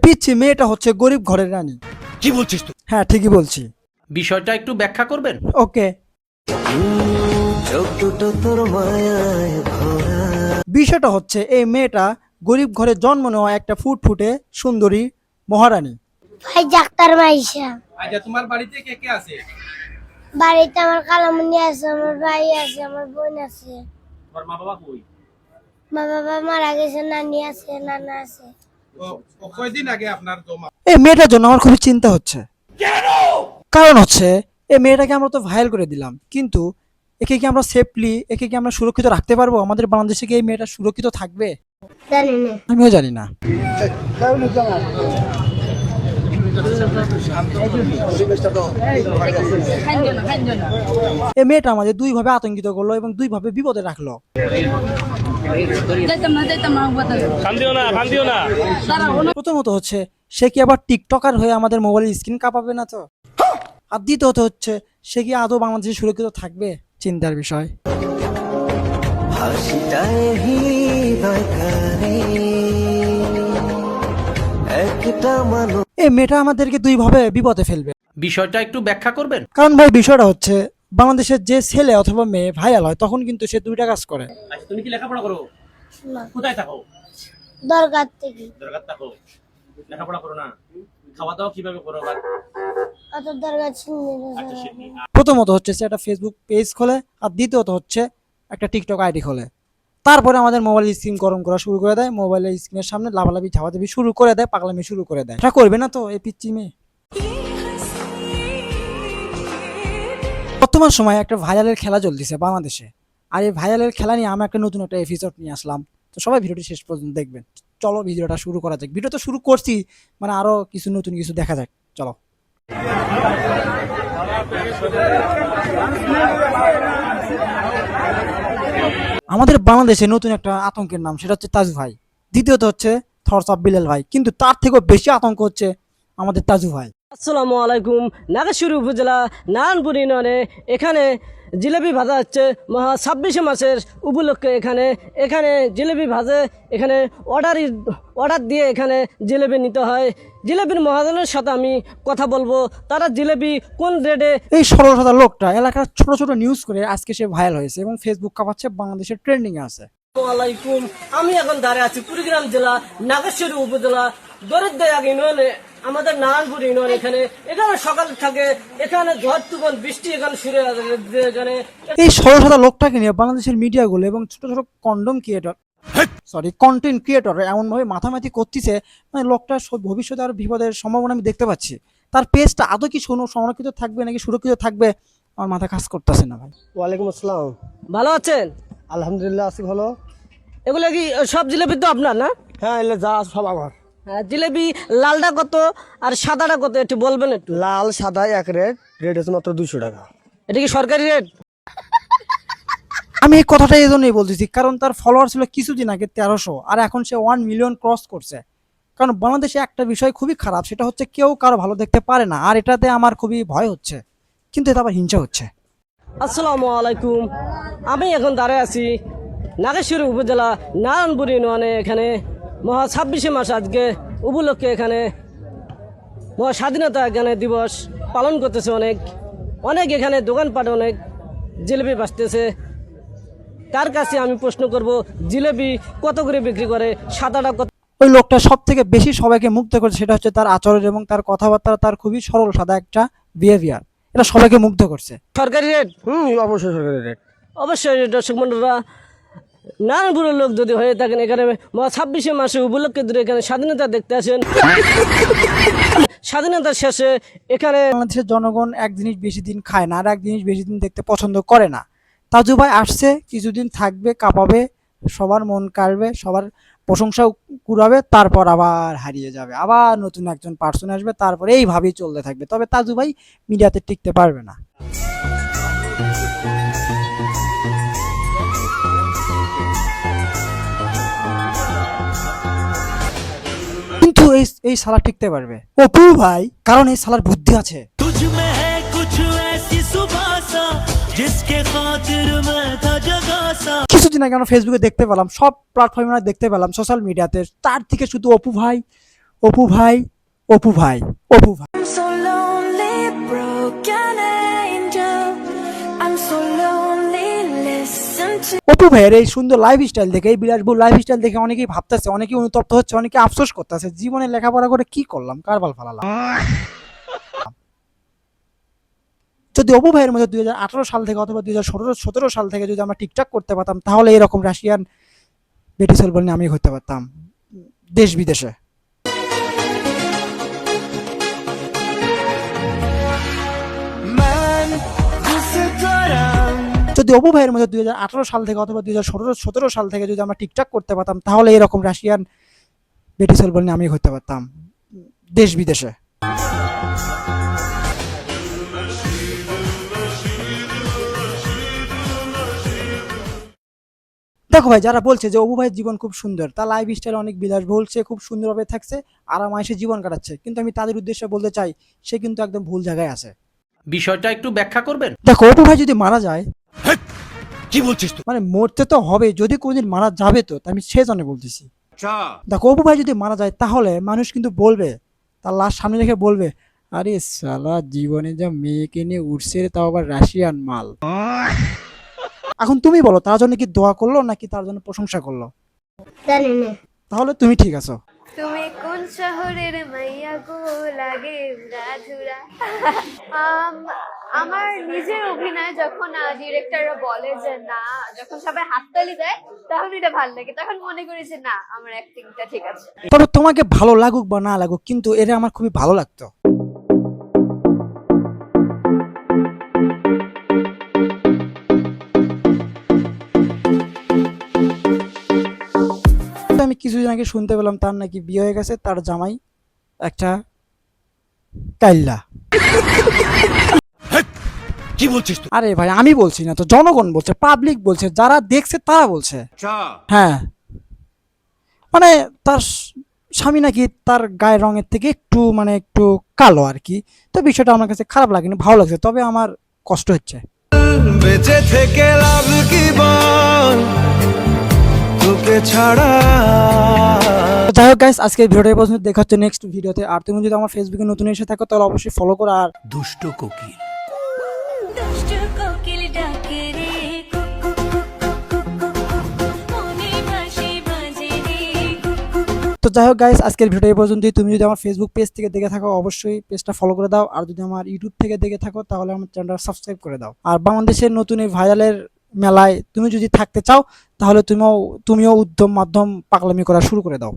পিচ্ছি মেয়েটা হচ্ছে গরিব ঘরের রানী। কি বলছিস তুই? হ্যাঁ ঠিকই বলছি। বিষয়টা একটু ব্যাখ্যা করবেন? ওকে, বিষয়টা হচ্ছে এই মেয়েটা গরিব ঘরে জন্ম নেওয়া একটা ফুটফুটে সুন্দরী মহারানী। ভাই ডাক্তার মাইশা। আচ্ছা, তোমার বাড়িতে কে কে আছে? বাড়িতে আমার খালামণি আছে, আমার ভাই আছে, আমার বোন আছে। তোমার মা বাবা কই? মা বাবা মারা গেছে, নানি আছে, নানা আছে। ও কয়দিন আগে আপনার জমা? এই মেয়েটার জন্য আমার খুবই চিন্তা হচ্ছে। কারণ হচ্ছে এই মেয়েটাকে আমরা তো ভাইরাল করে দিলাম, কিন্তু একে কি আমরা সেফলি, একে কি আমরা সুরক্ষিত রাখতে পারবো? আমাদের বাংলাদেশে কি এই মেয়েটা সুরক্ষিত থাকবে? জানি না। আমিও জানি না। এই মেয়েটা আমাদের দুইভাবে আতঙ্কিত করলো এবং দুইভাবে বিপদে রাখলো। প্রথমত হচ্ছে সে কি আবার টিকটকার হয়ে আমাদের মোবাইলের স্ক্রিন কাঁপাবে না তো? আর দ্বিতীয়ত হচ্ছে সে কি আদৌ বাংলাদেশে সুরক্ষিত থাকবে? চিন্তার বিষয়। এই মেয়েটা আমাদেরকে দুইভাবে বিপদে ফেলবে। বিষয়টা একটু ব্যাখ্যা করবেন? কারণ ভাই বিষয়টা হচ্ছে বাংলাদেশের যে ছেলে অথবা মেয়ে ভাইরাল হয় তখন কিন্তু সে দুইটা কাজ করে। আচ্ছা, তুমি কি লেখাপড়া করো? না, কোথায় থাকো? দরকার থেকে। দরকার থাকো, লেখাপড়া করো না? খাওয়া দাওয়া কিভাবে করো? অত দরকার ছিল আচ্ছা, শিখি। প্রথমত হচ্ছে সে একটা ফেসবুক পেজ খোলে, আর দ্বিতীয়ত হচ্ছে একটা টিকটক আইডি খোলে। তারপরে আমাদের মোবাইলের স্ক্রিন গরম করা শুরু করে দেয়, মোবাইলের স্ক্রিনের সামনে লাভালাভি ঝাপাঝাপি শুরু করে দেয়, পাগলামি শুরু করে দেয়। এটা করবে না তো এই পিচ্চি মেয়ে? বর্তমান সময়ে একটা ভাইরালের খেলা চলতেছে বাংলাদেশে, আর এই ভাইরালের খেলা নিয়ে আমি একটা নতুন একটা এপিসোড নিয়ে আসলাম। তো সবাই ভিডিওটি শেষ পর্যন্ত দেখবেন। চলো ভিডিওটা শুরু করা যাক। ভিডিও তো শুরু করছি, মানে আরো কিছু নতুন কিছু দেখা যাক। চলো। আমাদের বাংলাদেশে নতুন একটা আতঙ্কের নাম, সেটা হচ্ছে তাজু ভাই। দ্বিতীয়ত হচ্ছে থরস অফ বিলাল ভাই, কিন্তু তার থেকেও বেশি আতঙ্ক হচ্ছে আমাদের তাজু ভাই। আসসালামু আলাইকুম। নাগেশ্বরী উপজেলা নারায়ণপুর ইউনিয়নে এখানে জিলেবি ভাজা হচ্ছে মহা 26শে মাসের উপলক্ষে। এখানে জিলেবি ভাজে, এখানে অর্ডার দিয়ে এখানে জিলেবি নিতে হয়। জিলেবির মহাজনের সাথে আমি কথা বলবো, তারা জিলেবি কোন রেটে। এই সরল সাদা লোকটা এলাকার ছোট ছোট নিউজ করে আজকে সে ভাইরাল হয়েছে এবং ফেসবুক কাঁপাচ্ছে, বাংলাদেশের ট্রেন্ডিং এ আছে। আলাইকুম, আমি এখন দাঁড়িয়ে আছি কুড়িগ্রাম জেলা নাগেশ্বরী উপজেলা দরিদ্রয়াগ ইউনিয়নে, আমাদের নারায়ণপুর ইউনিয়ন। এখানে সকাল থাকে, এখানে ঝড় তুফান বৃষ্টি এখানে শুরু হয়ে গেছে। এখানে এই সরল সাদা লোকটাকে নিয়ে বাংলাদেশের মিডিয়াগুলো এবং ছোট ছোট কন্টেন্ট ক্রিয়েটর এমন ভাবে মাথামাতি করতেছে, মানে লোকটা ভবিষ্যতে আর বিপদের সম্ভাবনা আমি দেখতে পাচ্ছি। তার পেজটা আদৌ কি সংরক্ষিত থাকবে নাকি সুরক্ষিত থাকবে আমার মাথা কাজ করতেছে না ভাই। ওয়ালাইকুম আসসালাম। ভালো আছেন? আলহামদুলিল্লাহ আছি ভালো। এগুলো কি সব জিলেবি তো আপনার না? হ্যাঁ, এলে যা সব আমার। হ্যাঁ, জিলেবি লালটা কত আর সাদাটা কত একটু বলবেন একটু? লাল সাদা এক রেট, রেট হচ্ছে মাত্র 200 টাকা। এটা কি সরকারি রেট? আমি এই কথাটা এই জন্যই বলতেছি, কারণ তার ফলোয়ার ছিল কিছুদিন আগে 1300, আর এখন সে 1 মিলিয়ন ক্রস করছে। কারণ বাংলাদেশে একটা বিষয় খুবই খারাপ, সেটা হচ্ছে কেউ কারো ভালো দেখতে পারে না, আর এটাতে আমার খুবই ভয় হচ্ছে, কিন্তু এটা আবার হিংসা হচ্ছে। আসসালামু আলাইকুম, আমি এখন দাঁড়িয়ে আছি নাগেশ্বরী উপজেলা নারায়ণপুর ইউনিয়নে। এখানে মহা 26শে মাস আজকে উপলক্ষে এখানে মহা স্বাধীনতা দিবস পালন করতেছে। অনেক এখানে দোকানপাট, অনেক জিলেবি বাঁচতেছে। তার কাছে আমি প্রশ্ন করব, জিলেবি কত করে বিক্রি করে, সাদাটা কত? ওই লোকটা সব থেকে বেশি সবাইকে মুগ্ধ করছে, সেটা হচ্ছে তার আচরণ এবং তার কথাবার্তা, তার খুবই সরল সাদা একটা বিহেভিয়ার, এটা সবাইকে মুগ্ধ করছে। সরকারি রেট? অবশ্যই সরকারি রেট। অবশ্যই। দর্শক বন্ধুরা, নারায়ণপুরের লোক যদি হয়ে থাকেন, এখানে 26শে মাসে উপলক্ষে ধরে এখানে স্বাধীনতা দেখতে আসেন। স্বাধীনতার শেষে এখানে বাংলাদেশের জনগণ এক জিনিস বেশি দিন খায় না, আর এক জিনিস বেশি দিন দেখতে পছন্দ করে না। তাজু ভাই আসছে, কিছুদিন থাকবে, কাঁপাবে, সবার মন কাড়বে, সবার প্রশংসা কুড়াবে, তারপর আবার হারিয়ে যাবে, আবার নতুন একজন পার্সন আসবে, তারপরে এইভাবেই চলতে থাকবে। তবে তাজু ভাই মিডিয়াতে টিকতে পারবে না। কিন্তু এই সালা টিকতে পারবে অপু ভাই, কারণ এই সালার বুদ্ধি আছে। কিছুদিন আগে আমরা ফেসবুকে দেখতে পেলাম, সব প্ল্যাটফর্মে দেখতে পেলাম, সোশ্যাল মিডিয়াতে, তার থেকে শুধু অপু ভাই অপু ভাই, অপু ভাই, অপু ভাই। I'm so lonely, broken angel. I'm so lonely, listen to Apu ভাইয়ের এই সুন্দর লাইফ স্টাইল দেখে, এই বিলাসবহুল লাইফ স্টাইল দেখে অনেকেই ভাবতেছে, অনেকেই অনুতপ্ত হচ্ছে, অনেকে আফসোস করতেছে, জীবনে লেখাপড়া করে কি করলাম, কারবাল ফালালাম। যদি অপু ভাইয়ের মধ্যে 2018 সাল থেকে অথবা 2017 সাল থেকে যদি আমরা টিকটক করতে পারতাম, তাহলে এরকম রাশিয়ান বেটি সেলবল নিয়ে আমি হতে পারতাম দেশ বিদেশে। যদি অপু ভাইয়ের মধ্যে 2018 সাল থেকে অথবা 2017 সাল থেকে যদি আমরা টিকটক করতে পারতাম, তাহলে এরকম রাশিয়ান বেটি সেলবল নিয়ে আমি হতে পারতাম দেশ বিদেশে। দেখো ভাই, যারা বলছে যে অপু ভাইয়ের জীবন খুব সুন্দর, তার লাইফ স্টাইল অনেক বিলাসবহুল, সে খুব সুন্দরভাবে থাকছে, আরামায়েশে জীবন কাটাচ্ছে, কিন্তু আমি তাদের উদ্দেশ্যে বলতে চাই, সে কিন্তু একদম ভুল জায়গায় আছে। বিষয়টা একটু ব্যাখ্যা করবেন? দেখো, অপু ভাই যদি মারা যায়, কি বলছিস তুই? মানে মরতে তো হবে, যদি কোনদিন মারা যাবে তো, আমি সেজন্য বলতেছি। দেখো, অপু ভাই যদি মারা যায়, তাহলে মানুষ কিন্তু বলবে, তার লাশ সামনে রেখে বলবে, আরে সালা জীবনে যা মেয়েকে নিয়ে উঠছে, তাও আবার রাশিয়ান মাল। এখন তুমি বলো, তার জন্য কি দোয়া করলো নাকি তার জন্য প্রশংসা করলো? জানি না। তাহলে তুমি ঠিক আছো। তুমি কোন শহরের মাইয়া গো লাগে রাধুরা। আমার নিজের অভিনয় যখন ডিরেক্টররা বলে যে না, যখন সবাই হাততালি দেয় তখন এটা ভালো লাগে, তখন মনে করি যে না, আমার অ্যাক্টিংটা ঠিক আছে। তবে তোমাকে ভালো লাগুক বা না লাগুক, কিন্তু এটা আমার খুবই ভালো লাগতো। আমি কিছুদিন আগে শুনতে পেলাম তার নাকি বিয়ে হয়ে গেছে, তার জামাই একটা কাইল্লা। কি বলছিস তুই? আরে ভাই, আমি বলছি না তো, জনগণ বলছে, পাবলিক বলছে, যারা দেখছে তারা বলছে। হ্যাঁ, মানে তার স্বামী নাকি তার গায়ের রঙের থেকে একটু কালো আর কি। তো বিষয়টা আমার কাছে খারাপ লাগেনি, ভালো লাগছে, তবে আমার কষ্ট হচ্ছে। বেঁচে থেকে লাভ কি বল, তোকে ছাড়া। যাই হোক গাইস, আজকে ভিডিওটা এই পর্যন্ত, দেখা হচ্ছে নেক্সট ভিডিওতে। আর তুমি যদি আমার ফেসবুকে নতুন এসে থাকো, তাহলে অবশ্যই ফলো করো। আর দুষ্ট কোকিল, দুষ্ট কোকিল ডাকে রে, কুকু কুকু মনে ভাসে বাজে রে, কুকু। তো যাই হোক গাইস, আজকের ভিডিও এই পর্যন্তই। তুমি যদি আমার ফেসবুক পেজ থেকে দেখে থাকো, অবশ্যই পেজটা ফলো করে দাও। আর যদি আমার ইউটিউব থেকে দেখে থাকো, তাহলে আমার চ্যানেলটা সাবস্ক্রাইব করে দাও। আর বাংলাদেশের নতুন এই ভাইরালের মেলায় তুমি যদি থাকতে চাও, তাহলে তুমিও উদ্যম মাধ্যম পাগলামি করা শুরু করে দাও।